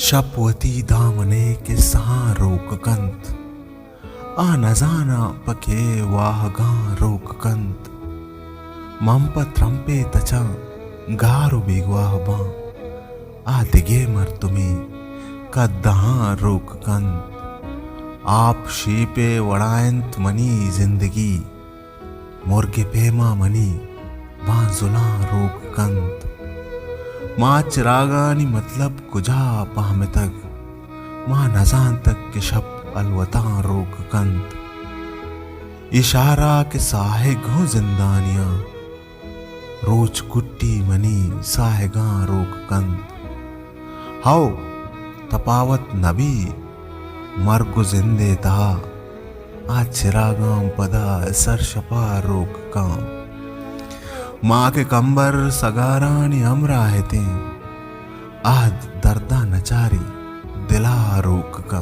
शपवती दामने के सहा रोक कंत आ नजाना पके वाह गा रोक कंत मंप त्रंपे तचा गारु बिगवाह बा आ दिगे मर तुम्ही कदहा रोक कंत आप शीपे वड़ायंत मनी जिंदगी मुर्गे पेमा मनी बाजुला रोक कंत माँ चिरागानी मतलब कुजा पाहमे तक माँ नजान तक के शप अलवता रोक कंत इशारा के साहे गो जिंदानिया रोज कुट्टी मनी साहेगा रोक कंत हाउ तपावत नबी मर्गु जिंदे ता आ चिरागाम पदा सर शपा रोक काम माँ के कंबर सगारानी हमरा है ते आद दर्दा नचारी दिला रोक का।